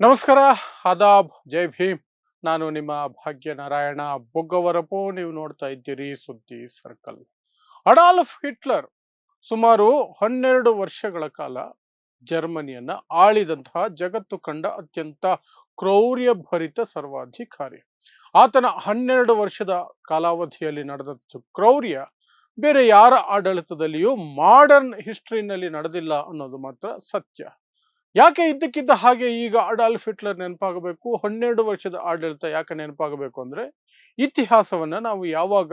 ನಮಸ್ಕಾರ, ಆದಾಬ್, ಜೈ ಭೀಮ್. ನಾನು ನಿಮ್ಮ ಭಾಗ್ಯನಾರಾಯಣ ಬೊಗ್ಗವರಪು. ನೀವು ನೋಡ್ತಾ ಇದ್ದೀರಿ ಸುದ್ದಿ ಸರ್ಕಲ್. ಅಡಾಲ್ಫ್ ಹಿಟ್ಲರ್ ಸುಮಾರು 12 ವರ್ಷಗಳ ಕಾಲ ಜರ್ಮನಿಯನ್ನ ಆಳಿದಂತಹ ಜಗತ್ತು ಕಂಡ ಅತ್ಯಂತ ಕ್ರೌರ್ಯಭರಿತ ಸರ್ವಾಧಿಕಾರಿ. ಆತನ 12 ವರ್ಷದ ಕಾಲಾವಧಿಯಲ್ಲಿ ನಡೆದಷ್ಟು ಕ್ರೌರ್ಯ ಬೇರೆ ಯಾರ ಆಡಳಿತದಲ್ಲಿಯೂ ಮಾಡರ್ನ್ ಹಿಸ್ಟ್ರಿನಲ್ಲಿ ನಡೆದಿಲ್ಲ ಅನ್ನೋದು ಮಾತ್ರ ಸತ್ಯ. ಯಾಕೆ ಇದ್ದಕ್ಕಿದ್ದ ಹಾಗೆ ಈಗ ಅಡಾಲ್ಫ್ ಹಿಟ್ಲರ್ ನೆನಪಾಗಬೇಕು? 12 ವರ್ಷದ ಆಡಳಿತ ಯಾಕೆ ನೆನಪಾಗಬೇಕು ಅಂದ್ರೆ, ಇತಿಹಾಸವನ್ನ ನಾವು ಯಾವಾಗ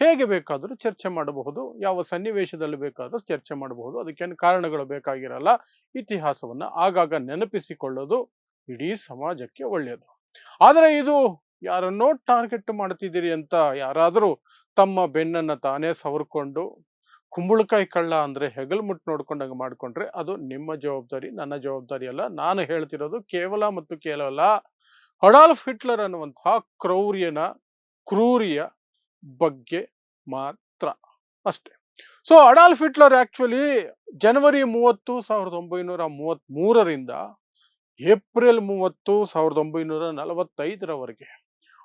ಹೇಗೆ ಬೇಕಾದರೂ ಚರ್ಚೆ ಮಾಡಬಹುದು, ಯಾವ ಸನ್ನಿವೇಶದಲ್ಲಿ ಬೇಕಾದರೂ ಚರ್ಚೆ ಮಾಡಬಹುದು. ಅದಕ್ಕೇನು ಕಾರಣಗಳು ಬೇಕಾಗಿರಲ್ಲ. ಇತಿಹಾಸವನ್ನ ಆಗಾಗ ನೆನಪಿಸಿಕೊಳ್ಳೋದು ಇಡೀ ಸಮಾಜಕ್ಕೆ ಒಳ್ಳೆಯದು. ಆದರೆ ಇದು ಯಾರನ್ನೋ ಟಾರ್ಗೆಟ್ ಮಾಡ್ತಿದ್ದೀರಿ ಅಂತ ಯಾರಾದರೂ ತಮ್ಮ ಬೆನ್ನನ್ನ ತಾನೇ ಸವರ್ಕೊಂಡು, ಕುಂಬಳಕಾಯಿ ಕಳ್ಳ ಅಂದ್ರೆ ಹೆಗಲ್ ಮುಟ್ಟು ನೋಡ್ಕೊಂಡಂಗೆ ಮಾಡ್ಕೊಂಡ್ರೆ ಅದು ನಿಮ್ಮ ಜವಾಬ್ದಾರಿ, ನನ್ನ ಜವಾಬ್ದಾರಿ ಅಲ್ಲ. ನಾನು ಹೇಳ್ತಿರೋದು ಕೇವಲ ಮತ್ತು ಕೇವಲ ಅಡಾಲ್ಫ್ ಹಿಟ್ಲರ್ ಅನ್ನುವಂತಹ ಕ್ರೂರಿಯ ಬಗ್ಗೆ ಮಾತ್ರ ಅಷ್ಟೇ. ಸೊ ಅಡಾಲ್ಫ್ ಹಿಟ್ಲರ್ ಆಕ್ಚುಲಿ ಜನವರಿ 30, 1933ರಿಂದ ಏಪ್ರಿಲ್ 30, 1945ರವರೆಗೆ,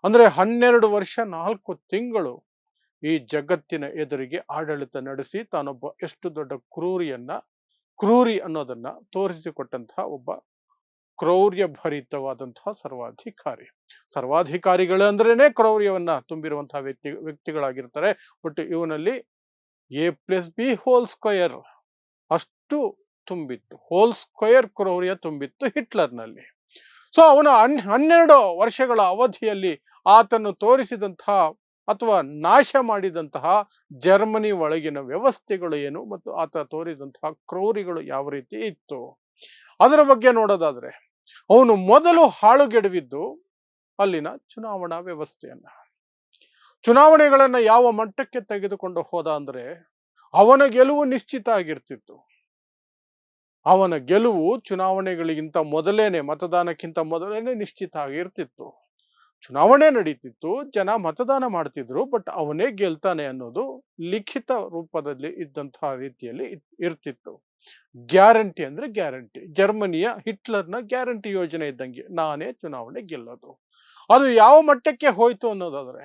ಅಂದ್ರೆ 12 ವರ್ಷ 4 ತಿಂಗಳು ಈ ಜಗತ್ತಿನ ಎದುರಿಗೆ ಆಡಳಿತ ನಡೆಸಿ ತಾನೊಬ್ಬ ಎಷ್ಟು ದೊಡ್ಡ ಕ್ರೂರಿ ಅನ್ನೋದನ್ನ ತೋರಿಸಿಕೊಟ್ಟಂತಹ ಒಬ್ಬ ಕ್ರೌರ್ಯಭರಿತವಾದಂತಹ ಸರ್ವಾಧಿಕಾರಿಗಳಂದ್ರೇನೆ ಕ್ರೌರ್ಯವನ್ನ ತುಂಬಿರುವಂತಹ ವ್ಯಕ್ತಿಗಳಾಗಿರ್ತಾರೆ. ಬಟ್ ಇವನಲ್ಲಿ A+B² ಅಷ್ಟು ತುಂಬಿತ್ತು, ಹೋಲ್ ಸ್ಕ್ವೇರ್ ಕ್ರೌರ್ಯ ತುಂಬಿತ್ತು ಹಿಟ್ಲರ್ನಲ್ಲಿ. ಸೊ ಅವನ 12 ವರ್ಷಗಳ ಅವಧಿಯಲ್ಲಿ ಆತನು ತೋರಿಸಿದಂತಹ ಅಥವಾ ನಾಶ ಮಾಡಿದಂತಹ ಜರ್ಮನಿ ಒಳಗಿನ ವ್ಯವಸ್ಥೆಗಳು ಏನು ಮತ್ತು ಆತ ತೋರಿದಂತಹ ಕ್ರೌರಿಗಳು ಯಾವ ರೀತಿ ಇತ್ತು ಅದರ ಬಗ್ಗೆ ನೋಡೋದಾದ್ರೆ, ಅವನು ಮೊದಲು ಹಾಳುಗೆಡವಿದ್ದು ಅಲ್ಲಿನ ಚುನಾವಣಾ ವ್ಯವಸ್ಥೆಯನ್ನ. ಚುನಾವಣೆಗಳನ್ನ ಯಾವ ಮಟ್ಟಕ್ಕೆ ತೆಗೆದುಕೊಂಡು ಹೋದ ಅಂದ್ರೆ, ಅವನ ಗೆಲುವು ನಿಶ್ಚಿತ ಆಗಿರ್ತಿತ್ತು. ಅವನ ಗೆಲುವು ಚುನಾವಣೆಗಳಿಗಿಂತ ಮೊದಲೇನೆ, ಮತದಾನಕ್ಕಿಂತ ಮೊದಲೇನೆ ನಿಶ್ಚಿತ ಆಗಿರ್ತಿತ್ತು. ಚುನಾವಣೆ ನಡೀತಿತ್ತು, ಜನ ಮತದಾನ ಮಾಡ್ತಿದ್ರು, ಬಟ್ ಅವನೇ ಗೆಲ್ತಾನೆ ಅನ್ನೋದು ಲಿಖಿತ ರೂಪದಲ್ಲಿ ಇದ್ದಂತಹ ರೀತಿಯಲ್ಲಿ ಇರ್ತಿತ್ತು. ಗ್ಯಾರಂಟಿ ಅಂದ್ರೆ ಗ್ಯಾರಂಟಿ, ಜರ್ಮನಿಯ ಹಿಟ್ಲರ್ನ ಗ್ಯಾರಂಟಿ ಯೋಜನೆ ಇದ್ದಂಗೆ, ನಾನೇ ಚುನಾವಣೆ ಗೆಲ್ಲೋದು. ಅದು ಯಾವ ಮಟ್ಟಕ್ಕೆ ಹೋಯ್ತು ಅನ್ನೋದಾದ್ರೆ,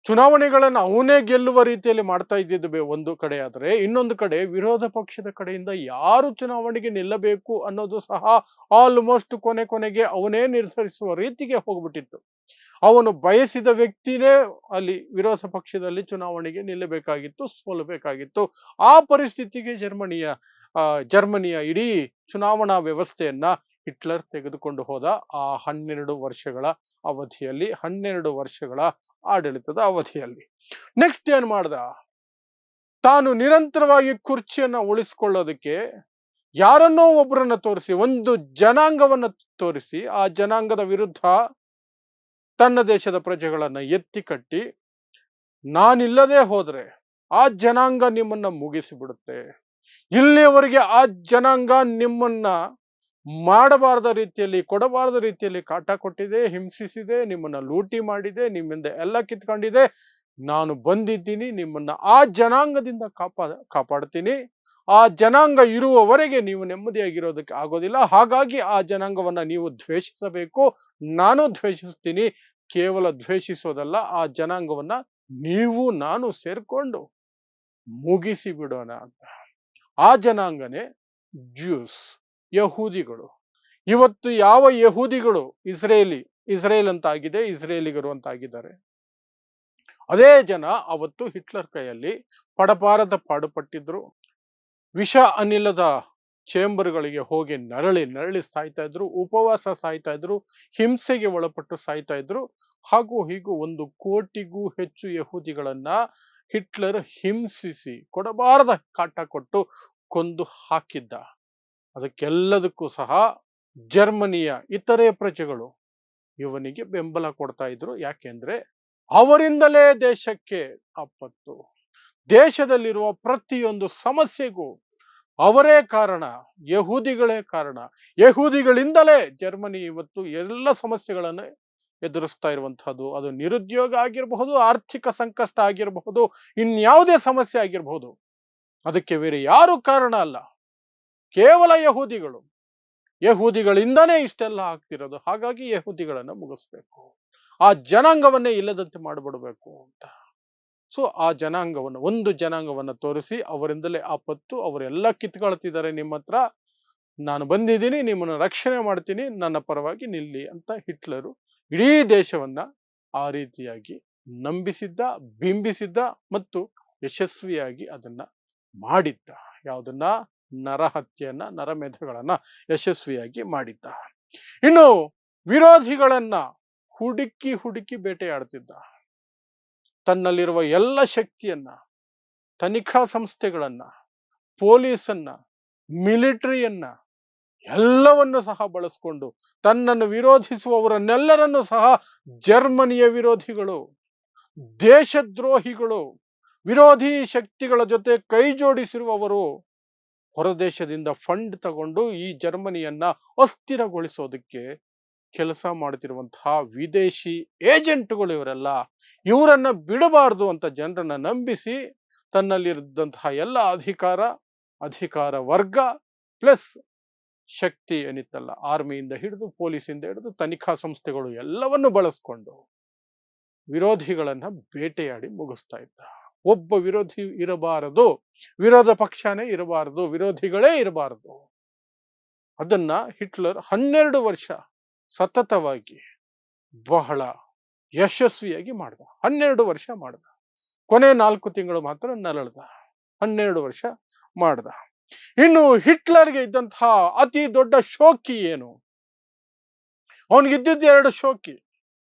ಚುನಾವಣೆಗಳನ್ನು ಅವನೇ ಗೆಲ್ಲುವ ರೀತಿಯಲ್ಲಿ ಮಾಡ್ತಾ ಇದ್ದಿದ್ದು ಒಂದು ಕಡೆ ಆದರೆ, ಇನ್ನೊಂದು ಕಡೆ ವಿರೋಧ ಪಕ್ಷದ ಕಡೆಯಿಂದ ಯಾರು ಚುನಾವಣೆಗೆ ನಿಲ್ಲಬೇಕು ಅನ್ನೋದು ಸಹ ಆಲ್ಮೋಸ್ಟ್ ಕೊನೆಗೆ ಅವನೇ ನಿರ್ಧರಿಸುವ ರೀತಿಗೆ ಹೋಗ್ಬಿಟ್ಟಿತ್ತು. ಅವನು ಬಯಸಿದ ವ್ಯಕ್ತಿನೇ ಅಲ್ಲಿ ವಿರೋಧ ಪಕ್ಷದಲ್ಲಿ ಚುನಾವಣೆಗೆ ನಿಲ್ಲಬೇಕಾಗಿತ್ತು, ಸೋಲಬೇಕಾಗಿತ್ತು. ಆ ಪರಿಸ್ಥಿತಿಗೆ ಜರ್ಮನಿಯ ಇಡೀ ಚುನಾವಣಾ ವ್ಯವಸ್ಥೆಯನ್ನ ಹಿಟ್ಲರ್ ತೆಗೆದುಕೊಂಡು ಹೋದ. ಆ 12 ವರ್ಷಗಳ ಅವಧಿಯಲ್ಲಿ, 12 ವರ್ಷಗಳ ಆಡಳಿತದ ಅವಧಿಯಲ್ಲಿ ನೆಕ್ಸ್ಟ್ ಏನ್ ಮಾಡ್ದ? ತಾನು ನಿರಂತರವಾಗಿ ಕುರ್ಚಿಯನ್ನ ಉಳಿಸಿಕೊಳ್ಳೋದಕ್ಕೆ ಯಾರನ್ನೋ ಒಬ್ಬರನ್ನ ತೋರಿಸಿ, ಒಂದು ಜನಾಂಗವನ್ನ ತೋರಿಸಿ, ಆ ಜನಾಂಗದ ವಿರುದ್ಧ ತನ್ನ ದೇಶದ ಪ್ರಜೆಗಳನ್ನ ಎತ್ತಿ ಕಟ್ಟಿ, ನಾನಿಲ್ಲದೆ ಹೋದ್ರೆ ಆ ಜನಾಂಗ ನಿಮ್ಮನ್ನ ಮುಗಿಸಿ ಬಿಡುತ್ತೆ, ಇಲ್ಲಿಯವರೆಗೆ ಆ ಜನಾಂಗ ನಿಮ್ಮನ್ನ ಮಾಡಬಾರದ ರೀತಿಯಲ್ಲಿ, ಕೊಡಬಾರದ ರೀತಿಯಲ್ಲಿ ಕಾಟ ಕೊಟ್ಟಿದೆ, ಹಿಂಸಿಸಿದೆ, ನಿಮ್ಮನ್ನ ಲೂಟಿ ಮಾಡಿದೆ, ನಿಮ್ಮಿಂದ ಎಲ್ಲ ಕಿತ್ಕೊಂಡಿದೆ. ನಾನು ಬಂದಿದ್ದೀನಿ, ನಿಮ್ಮನ್ನ ಆ ಜನಾಂಗದಿಂದ ಕಾಪಾಡ್ತೀನಿ. ಆ ಜನಾಂಗ ಇರುವವರೆಗೆ ನೀವು ನೆಮ್ಮದಿಯಾಗಿರೋದಕ್ಕೆ ಆಗೋದಿಲ್ಲ. ಹಾಗಾಗಿ ಆ ಜನಾಂಗವನ್ನ ನೀವು ದ್ವೇಷಿಸಬೇಕು, ನಾನು ದ್ವೇಷಿಸ್ತೀನಿ. ಕೇವಲ ದ್ವೇಷಿಸೋದಲ್ಲ, ಆ ಜನಾಂಗವನ್ನ ನೀವು ನಾನು ಸೇರ್ಕೊಂಡು ಮುಗಿಸಿ ಬಿಡೋಣ ಅಂತ. ಆ ಜನಾಂಗನೇ ಜ್ಯೂಸ್, ಯಹೂದಿಗಳು. ಇವತ್ತು ಯಾವ ಯಹೂದಿಗಳು ಇಸ್ರೇಲ್ ಅಂತ ಆಗಿದೆ, ಇಸ್ರೇಲಿಗರು ಅಂತ ಆಗಿದ್ದಾರೆ, ಅದೇ ಜನ ಅವತ್ತು ಹಿಟ್ಲರ್ ಕೈಯಲ್ಲಿ ಪಡಪಾರದ ಪಾಡುಪಟ್ಟಿದ್ರು. ವಿಷ ಅನಿಲದ ಚೇಂಬರ್ಗಳಿಗೆ ಹೋಗಿ ನರಳಿ ಸಾಯ್ತಾ ಇದ್ರು, ಉಪವಾಸ ಸಾಯ್ತಾ ಇದ್ರು, ಹಿಂಸೆಗೆ ಒಳಪಟ್ಟು ಸಾಯ್ತಾ ಇದ್ರು. ಹಾಗೂ ಹೀಗೂ 1 ಕೋಟಿಗೂ ಹೆಚ್ಚು ಯಹೂದಿಗಳನ್ನ ಹಿಟ್ಲರ್ ಹಿಂಸಿಸಿ, ಕೊಡಬಾರದ ಕಾಟ ಕೊಟ್ಟು ಕೊಂದು ಹಾಕಿದ್ದ. ಅದಕ್ಕೆಲ್ಲದಕ್ಕೂ ಸಹ ಜರ್ಮನಿಯ ಇತರೆ ಪ್ರಜೆಗಳು ಇವನಿಗೆ ಬೆಂಬಲ ಕೊಡ್ತಾ ಇದ್ರು. ಯಾಕೆಂದ್ರೆ ಅವರಿಂದಲೇ ದೇಶಕ್ಕೆ ಆಪತ್ತು, ದೇಶದಲ್ಲಿರುವ ಪ್ರತಿಯೊಂದು ಸಮಸ್ಯೆಗೂ ಅವರೇ ಕಾರಣ, ಯಹೂದಿಗಳೇ ಕಾರಣ. ಯಹೂದಿಗಳಿಂದಲೇ ಜರ್ಮನಿ ಇವತ್ತು ಎಲ್ಲ ಸಮಸ್ಯೆಗಳನ್ನು ಎದುರಿಸ್ತಾ ಇರುವಂತಹದ್ದು. ಅದು ನಿರುದ್ಯೋಗ ಆಗಿರಬಹುದು, ಆರ್ಥಿಕ ಸಂಕಷ್ಟ ಆಗಿರಬಹುದು, ಇನ್ಯಾವುದೇ ಸಮಸ್ಯೆ ಆಗಿರಬಹುದು. ಅದಕ್ಕೆ ಬೇರೆ ಯಾರು ಕಾರಣ ಅಲ್ಲ, ಕೇವಲ ಯಹೂದಿಗಳು. ಯಹೂದಿಗಳಿಂದಾನೇ ಇಷ್ಟೆಲ್ಲ ಆಗ್ತಿರೋದು. ಹಾಗಾಗಿ ಯಹೂದಿಗಳನ್ನ ಮುಗಿಸ್ಬೇಕು, ಆ ಜನಾಂಗವನ್ನೇ ಇಲ್ಲದಂತೆ ಮಾಡಿಬಿಡ್ಬೇಕು ಅಂತ. ಸೊ ಆ ಜನಾಂಗವನ್ನು, ಒಂದು ಜನಾಂಗವನ್ನು ತೋರಿಸಿ ಅವರಿಂದಲೇ ಆಪತ್ತು, ಅವರೆಲ್ಲ ಕಿತ್ಕೊಳ್ತಿದ್ದಾರೆ ನಿಮ್ಮ ಹತ್ರ, ನಾನು ಬಂದಿದ್ದೀನಿ, ನಿಮ್ಮನ್ನು ರಕ್ಷಣೆ ಮಾಡ್ತೀನಿ, ನನ್ನ ಪರವಾಗಿ ನಿಲ್ಲಿ ಅಂತ ಹಿಟ್ಲರು ಇಡೀ ದೇಶವನ್ನ ಆ ರೀತಿಯಾಗಿ ನಂಬಿಸಿದ್ದ, ಬಿಂಬಿಸಿದ್ದ ಮತ್ತು ಯಶಸ್ವಿಯಾಗಿ ಅದನ್ನ ಮಾಡಿದ್ದ. ಯಾವುದನ್ನ? ನರಹತ್ಯೆಯನ್ನ, ನರಮೇಧಗಳನ್ನ ಯಶಸ್ವಿಯಾಗಿ ಮಾಡಿದ್ದ. ಇನ್ನು ವಿರೋಧಿಗಳನ್ನ ಹುಡುಕಿ ಹುಡುಕಿ ಬೇಟೆಯಾಡ್ತಿದ್ದ. ತನ್ನಲ್ಲಿರುವ ಎಲ್ಲ ಶಕ್ತಿಯನ್ನ, ತನಿಖಾ ಸಂಸ್ಥೆಗಳನ್ನ, ಪೊಲೀಸನ್ನ, ಮಿಲಿಟರಿಯನ್ನ ಎಲ್ಲವನ್ನು ಸಹ ಬಳಸಿಕೊಂಡು ತನ್ನನ್ನು ವಿರೋಧಿಸುವವರನ್ನೆಲ್ಲರನ್ನು ಸಹ ಜರ್ಮನಿಯ ವಿರೋಧಿಗಳು, ದೇಶದ್ರೋಹಿಗಳು, ವಿರೋಧಿ ಶಕ್ತಿಗಳ ಜೊತೆ ಕೈ ಜೋಡಿಸಿರುವವರು ಹೊರದೇಶದಿಂದ ಫಂಡ್ ತಗೊಂಡು ಈ ಜರ್ಮನಿಯನ್ನ ಅಸ್ಥಿರಗೊಳಿಸೋದಕ್ಕೆ ಕೆಲಸ ಮಾಡ್ತಿರುವಂತಹ ವಿದೇಶಿ ಏಜೆಂಟ್ಗಳು ಇವರೆಲ್ಲ. ಇವರನ್ನ ಬಿಡಬಾರ್ದು ಅಂತ ಜನರನ್ನ ನಂಬಿಸಿ ತನ್ನಲ್ಲಿದ್ದಂತಹ ಎಲ್ಲ ಅಧಿಕಾರ ವರ್ಗ ಪ್ಲಸ್ ಶಕ್ತಿ ಏನಿತ್ತಲ್ಲ, ಆರ್ಮಿಯಿಂದ ಹಿಡಿದು ಪೊಲೀಸಿಂದ ಹಿಡಿದು ತನಿಖಾ ಸಂಸ್ಥೆಗಳು ಎಲ್ಲವನ್ನು ಬಳಸ್ಕೊಂಡು ವಿರೋಧಿಗಳನ್ನ ಬೇಟೆಯಾಡಿ ಮುಗಿಸ್ತಾ ಇದ್ದ. ಒಬ್ಬ ವಿರೋಧಿ ಇರಬಾರದು, ವಿರೋಧ ಪಕ್ಷನೇ ಇರಬಾರದು, ವಿರೋಧಿಗಳೇ ಇರಬಾರದು. ಅದನ್ನ ಹಿಟ್ಲರ್ 12 ವರ್ಷ ಸತತವಾಗಿ ಬಹಳ ಯಶಸ್ವಿಯಾಗಿ ಮಾಡ್ದ. 12 ವರ್ಷ ಮಾಡ್ದ. ಕೊನೆ 4 ತಿಂಗಳು ಮಾತ್ರ ನರಳ್ದ. 12 ವರ್ಷ ಮಾಡ್ದ. ಇನ್ನು ಹಿಟ್ಲರ್ಗೆ ಇದ್ದಂತಹ ಅತಿ ದೊಡ್ಡ ಶೋಕಿ ಏನು? ಅವನಿಗಿದ್ದಿದ್ದು 2 ಶೋಕಿ.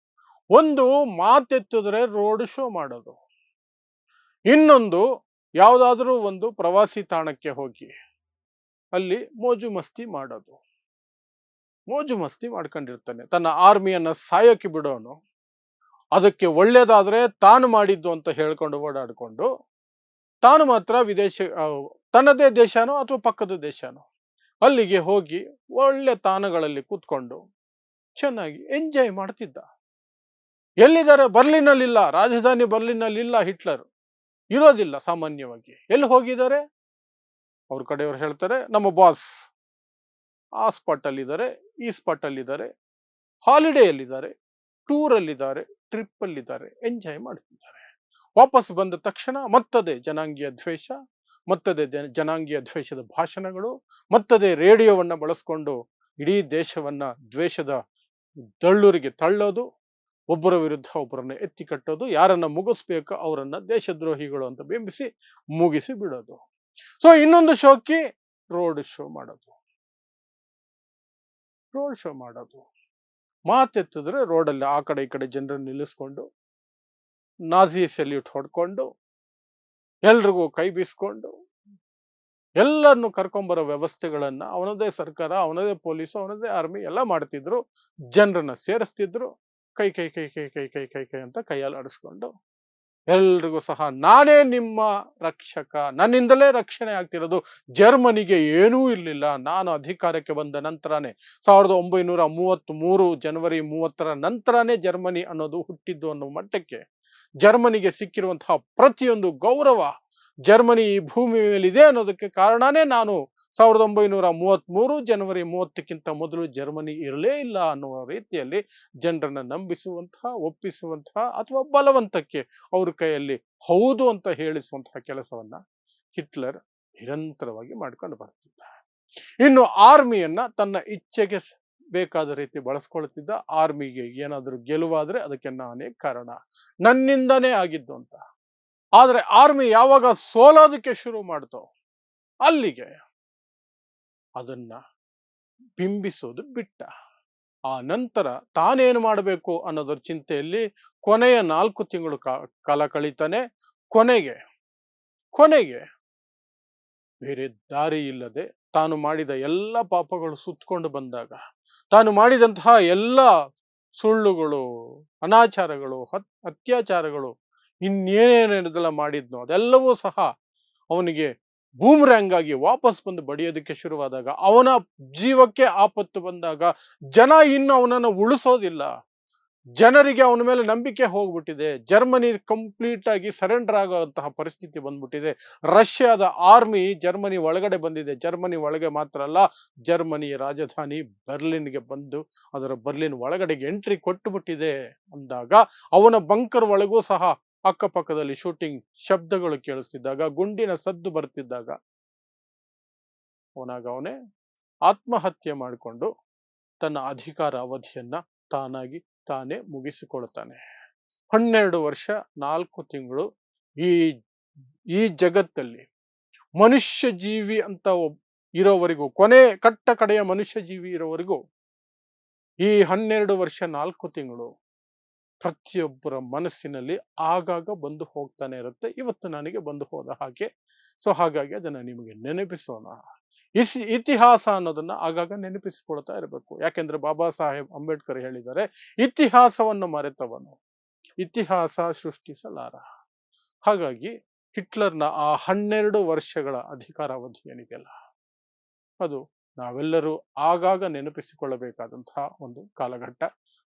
ಒಂದು, ಮಾತೆತ್ತಿದ್ರೆ ರೋಡ್ ಶೋ ಮಾಡೋದು. ಇನ್ನೊಂದು, ಯಾವುದಾದ್ರೂ ಒಂದು ಪ್ರವಾಸಿ ತಾಣಕ್ಕೆ ಹೋಗಿ ಅಲ್ಲಿ ಮೋಜು ಮಸ್ತಿ ಮಾಡೋದು. ಮೋಜು ಮಸ್ತಿ ಮಾಡ್ಕೊಂಡಿರ್ತಾನೆ. ತನ್ನ ಆರ್ಮಿಯನ್ನ ಸಾಯಕ್ಕೆ ಬಿಡೋನು, ಅದಕ್ಕೆ ಒಳ್ಳೇದಾದ್ರೆ ತಾನು ಮಾಡಿದ್ದು ಅಂತ ಹೇಳ್ಕೊಂಡು ಓಡಾಡ್ಕೊಂಡು, ತಾನು ಮಾತ್ರ ತನ್ನದೇ ದೇಶನೋ ಅಥವಾ ಪಕ್ಕದ ದೇಶನೋ ಅಲ್ಲಿಗೆ ಹೋಗಿ ಒಳ್ಳೆ ತಾಣಗಳಲ್ಲಿ ಕೂತ್ಕೊಂಡು ಚೆನ್ನಾಗಿ ಎಂಜಾಯ್ ಮಾಡ್ತಿದ್ದ. ಎಲ್ಲಿದ್ದಾರೆ? ಬರ್ಲಿನಲ್ಲಿಲ್ಲ, ರಾಜಧಾನಿ ಬರ್ಲಿನಲ್ಲಿಲ್ಲ. ಹಿಟ್ಲರ್ ಇರೋದಿಲ್ಲ ಸಾಮಾನ್ಯವಾಗಿ. ಎಲ್ಲಿ ಹೋಗಿದ್ದಾರೆ? ಅವ್ರ ಕಡೆಯವ್ರು ಹೇಳ್ತಾರೆ, ನಮ್ಮ ಬಾಸ್ ಆ ಸ್ಪಾಟ್ ಅಲ್ಲಿದ್ದಾರೆ, ಈ ಸ್ಪಾಟ್ ಅಲ್ಲಿದ್ದಾರೆ, ಹಾಲಿಡೇ ಅಲ್ಲಿದ್ದಾರೆ, ಟೂರ್ ಅಲ್ಲಿದ್ದಾರೆ, ಟ್ರಿಪ್ ಅಲ್ಲಿದ್ದಾರೆ, ಎಂಜಾಯ್ ಮಾಡ್ತಿದ್ದಾರೆ. ವಾಪಸ್ ಬಂದ ತಕ್ಷಣ ಮತ್ತದೇ ಜನಾಂಗೀಯ ದ್ವೇಷ, ಮತ್ತದೇ ಜನಾಂಗೀಯ ದ್ವೇಷದ ಭಾಷಣಗಳು, ಮತ್ತದೇ ರೇಡಿಯೋವನ್ನ ಬಳಸ್ಕೊಂಡು ಇಡೀ ದೇಶವನ್ನ ದ್ವೇಷದ ದಳ್ಳೂರಿಗೆ ತಳ್ಳೋದು, ಒಬ್ಬರ ವಿರುದ್ಧ ಒಬ್ಬರನ್ನ ಎತ್ತಿ ಕಟ್ಟೋದು, ಯಾರನ್ನ ಮುಗಿಸ್ಬೇಕು ಅವರನ್ನ ದೇಶದ್ರೋಹಿಗಳು ಅಂತ ಬಿಂಬಿಸಿ ಮುಗಿಸಿ ಬಿಡೋದು. ಸೊ ಇನ್ನೊಂದು ಶೋಕಿ ರೋಡ್ ಶೋ ಮಾಡೋದು. ರೋಡ್ ಶೋ ಮಾಡೋದು, ಮಾತೆತ್ತಿದ್ರೆ ರೋಡಲ್ಲಿ ಆ ಕಡೆ ಈ ಕಡೆ ಜನರನ್ನು ನಿಲ್ಲಿಸ್ಕೊಂಡು ನಾಜಿ ಸೆಲ್ಯೂಟ್ ಹೊಡ್ಕೊಂಡು ಎಲ್ರಿಗೂ ಕೈ ಬೀಸ್ಕೊಂಡು ಎಲ್ಲರನ್ನು ಕರ್ಕೊಂಬರೋ ವ್ಯವಸ್ಥೆಗಳನ್ನ ಅವನದೇ ಸರ್ಕಾರ, ಅವನದೇ ಪೊಲೀಸು, ಅವನದೇ ಆರ್ಮಿ ಎಲ್ಲ ಮಾಡ್ತಿದ್ರು. ಜನರನ್ನ ಸೇರಿಸ್ತಿದ್ರು. ಕೈ ಕೈ ಕೈ ಕೈ ಕೈ ಕೈ ಕೈ ಕೈ ಅಂತ ಕೈಯಲ್ಲಿ ಆಡಿಸ್ಕೊಂಡು ಎಲ್ರಿಗೂ ಸಹ ನಾನೇ ನಿಮ್ಮ ರಕ್ಷಕ, ನನ್ನಿಂದಲೇ ರಕ್ಷಣೆ ಆಗ್ತಿರೋದು, ಜರ್ಮನಿಗೆ ಏನೂ ಇರಲಿಲ್ಲ, ನಾನು ಅಧಿಕಾರಕ್ಕೆ ಬಂದ ನಂತರನೇ 1933 ಜನವರಿ 30 ನಂತರನೇ ಜರ್ಮನಿ ಅನ್ನೋದು ಹುಟ್ಟಿದ್ದು ಅನ್ನೋ ಮಟ್ಟಕ್ಕೆ ಜರ್ಮನಿಗೆ ಸಿಕ್ಕಿರುವಂತಹ ಪ್ರತಿಯೊಂದು ಗೌರವ ಜರ್ಮನಿ ಈ ಭೂಮಿ ಮೇಲಿದೆ ಅನ್ನೋದಕ್ಕೆ ಕಾರಣನೇ ನಾನು 1933 ಜನವರಿ 30ಕ್ಕಿಂತ ಮೊದಲು ಜರ್ಮನಿ ಇರಲೇ ಇಲ್ಲ ಅನ್ನುವ ರೀತಿಯಲ್ಲಿ ಜನರನ್ನ ನಂಬಿಸುವಂತಹ, ಒಪ್ಪಿಸುವಂತಹ ಅಥವಾ ಬಲವಂತಕ್ಕೆ ಅವ್ರ ಕೈಯಲ್ಲಿ ಹೌದು ಅಂತ ಹೇಳಿಸುವಂತಹ ಕೆಲಸವನ್ನ ಹಿಟ್ಲರ್ ನಿರಂತರವಾಗಿ ಮಾಡ್ಕೊಂಡು ಬರ್ತಿದ್ದ. ಇನ್ನು ಆರ್ಮಿಯನ್ನ ತನ್ನ ಇಚ್ಛೆಗೆ ಬೇಕಾದ ರೀತಿ ಬಳಸ್ಕೊಳ್ತಿದ್ದ. ಆರ್ಮಿಗೆ ಏನಾದರೂ ಗೆಲುವಾದ್ರೆ ಅದಕ್ಕೆ ನಾನೇ ಕಾರಣ, ನನ್ನಿಂದನೇ ಆಗಿದ್ದು ಅಂತ. ಆದ್ರೆ ಆರ್ಮಿ ಯಾವಾಗ ಸೋಲೋದಕ್ಕೆ ಶುರು ಮಾಡ್ತೋ ಅಲ್ಲಿಗೆ ಅದನ್ನ ಬಿಂಬಿಸೋದು ಬಿಟ್ಟ. ಆ ನಂತರ ತಾನೇನು ಮಾಡಬೇಕು ಅನ್ನೋದರ ಚಿಂತೆಯಲ್ಲಿ ಕೊನೆಯ 4 ತಿಂಗಳು ಕಾಲ ಕಳೀತಾನೆ. ಕೊನೆಗೆ ಬೇರೆ ದಾರಿ ಇಲ್ಲದೆ ತಾನು ಮಾಡಿದ ಎಲ್ಲ ಪಾಪಗಳು ಸುತ್ತಕೊಂಡು ಬಂದಾಗ, ತಾನು ಮಾಡಿದಂತಹ ಎಲ್ಲ ಸುಳ್ಳುಗಳು, ಅನಾಚಾರಗಳು, ಅತ್ಯಾಚಾರಗಳು, ಇನ್ನೇನೇನೆಲ್ಲ ಮಾಡಿದ್ನೋ ಅದೆಲ್ಲವೂ ಸಹ ಅವನಿಗೆ ಬೂಮ್ರ್ಯಾಂಗ್ ಆಗಿ ವಾಪಸ್ ಬಂದು ಬಡಿಯೋದಕ್ಕೆ ಶುರುವಾದಾಗ, ಅವನ ಜೀವಕ್ಕೆ ಆಪತ್ತು ಬಂದಾಗ ಜನ ಇನ್ನು ಅವನನ್ನು ಉಳಿಸೋದಿಲ್ಲ. ಜನರಿಗೆ ಅವನ ಮೇಲೆ ನಂಬಿಕೆ ಹೋಗ್ಬಿಟ್ಟಿದೆ. ಜರ್ಮನಿ ಕಂಪ್ಲೀಟ್ ಆಗಿ ಸರೆಂಡರ್ ಆಗುವಂತಹ ಪರಿಸ್ಥಿತಿ ಬಂದ್ಬಿಟ್ಟಿದೆ. ರಷ್ಯಾದ ಆರ್ಮಿ ಜರ್ಮನಿ ಒಳಗಡೆ ಬಂದಿದೆ. ಜರ್ಮನಿ ಒಳಗೆ ಮಾತ್ರ ಅಲ್ಲ, ಜರ್ಮನಿಯ ರಾಜಧಾನಿ ಬರ್ಲಿನ್‌ಗೆ ಬಂದು ಅದರ ಬರ್ಲಿನ್ ಒಳಗಡೆಗೆ ಎಂಟ್ರಿ ಕೊಟ್ಟುಬಿಟ್ಟಿದೆ ಅಂದಾಗ, ಅವನ ಬಂಕರ್ ಒಳಗೂ ಸಹ ಅಕ್ಕಪಕ್ಕದಲ್ಲಿ ಶೂಟಿಂಗ್ ಶಬ್ದಗಳು ಕೇಳಿಸ್ತಿದ್ದಾಗ, ಗುಂಡಿನ ಸದ್ದು ಬರ್ತಿದ್ದಾಗ, ಅವನೇ ಆತ್ಮಹತ್ಯೆ ಮಾಡಿಕೊಂಡು ತನ್ನ ಅಧಿಕಾರ ಅವಧಿಯನ್ನ ತಾನಾಗಿ ತಾನೇ ಮುಗಿಸಿಕೊಳ್ತಾನೆ. 12 ವರ್ಷ 4 ತಿಂಗಳು ಈ ಈ ಜಗತ್ತಲ್ಲಿ ಮನುಷ್ಯ ಜೀವಿ ಅಂತ ಇರೋವರೆಗೂ, ಕಟ್ಟ ಕಡೆಯ ಮನುಷ್ಯ ಜೀವಿ ಇರೋವರೆಗೂ ಈ 12 ವರ್ಷ 4 ತಿಂಗಳು ಪ್ರತಿಯೊಬ್ಬರ ಮನಸ್ಸಿನಲ್ಲಿ ಆಗಾಗ ಬಂದು ಹೋಗ್ತಾನೆ ಇರುತ್ತೆ. ಇವತ್ತು ನನಗೆ ಬಂದು ಹೋದ ಹಾಗೆ. ಸೊ ಹಾಗಾಗಿ ಅದನ್ನ ನಿಮಗೆ ನೆನಪಿಸೋಣ. ಇತಿಹಾಸ ಅನ್ನೋದನ್ನ ಆಗಾಗ ನೆನಪಿಸಿಕೊಳ್ತಾ ಇರಬೇಕು. ಯಾಕೆಂದ್ರೆ ಬಾಬಾ ಸಾಹೇಬ್ ಅಂಬೇಡ್ಕರ್ ಹೇಳಿದ್ದಾರೆ, ಇತಿಹಾಸವನ್ನು ಮರೆತವನು ಇತಿಹಾಸ ಸೃಷ್ಟಿಸಲಾರ. ಹಾಗಾಗಿ ಹಿಟ್ಲರ್ನ ಆ 12 ವರ್ಷಗಳ ಅಧಿಕಾರಾವಧಿ ಏನಿದೆಯಲ್ಲ, ಅದು ನಾವೆಲ್ಲರೂ ಆಗಾಗ ನೆನಪಿಸಿಕೊಳ್ಳಬೇಕಾದಂತಹ ಒಂದು ಕಾಲಘಟ್ಟ.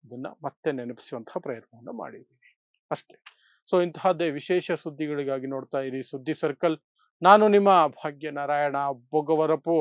ಅದನ್ನ ಮತ್ತೆ ನೆನಪಿಸುವಂತಹ ಪ್ರಯತ್ನವನ್ನು ಮಾಡಿದ್ದೀವಿ ಅಷ್ಟೇ. ಸೊ ಇಂತಹದ್ದೇ ವಿಶೇಷ ಸುದ್ದಿಗಳಿಗಾಗಿ ನೋಡ್ತಾ ಇರಿ ಸುದ್ದಿ ಸರ್ಕಲ್. ನಾನು ನಿಮ್ಮ ಭಾಗ್ಯನಾರಾಯಣ ಬೊಗವರಪು.